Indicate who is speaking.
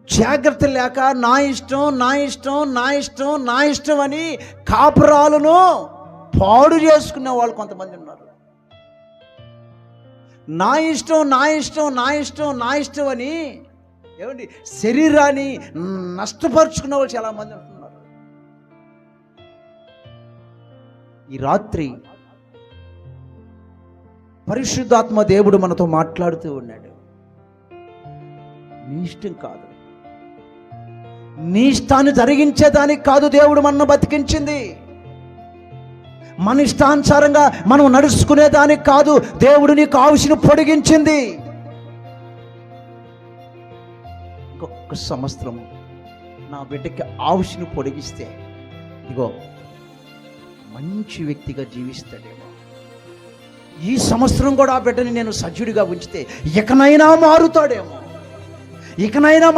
Speaker 1: జాగ్రత్త లేక నా ఇష్టం నా ఇష్టం నా ఇష్టం నా ఇష్టం అని కాపురాలను పాడు చేసుకునే వాళ్ళు కొంతమంది ఉన్నారు. నా ఇష్టం నా ఇష్టం నా ఇష్టం నా ఇష్టం అని ఏమండి శరీరాన్ని నష్టపరుచుకునే వాళ్ళు చాలామంది ఉంటున్నారు. ఈ రాత్రి పరిశుద్ధాత్మ దేవుడు మనతో మాట్లాడుతూ ఉన్నాడు. నీ ఇష్టం కాదు, నీ ఇష్టాన్ని జరిగించేదానికి కాదు దేవుడు మనల్ని బతికించింది. మన ఇష్టానుసారంగా మనం నడుచుకునేదానికి కాదు దేవుడు నీకు ఆయుష్ను పొడిగించింది. ఇంకొక సంవత్సరం నా బిడ్డకి ఆయుష్ను పొడిగిస్తే ఇదిగో మంచి వ్యక్తిగా జీవిస్తాడేమో. ఈ సంవత్సరం కూడా ఆ బిడ్డని నేను సజ్జుడిగా ఉంచితే ఇకనైనా మారుతాడేమో, ఇకనైనా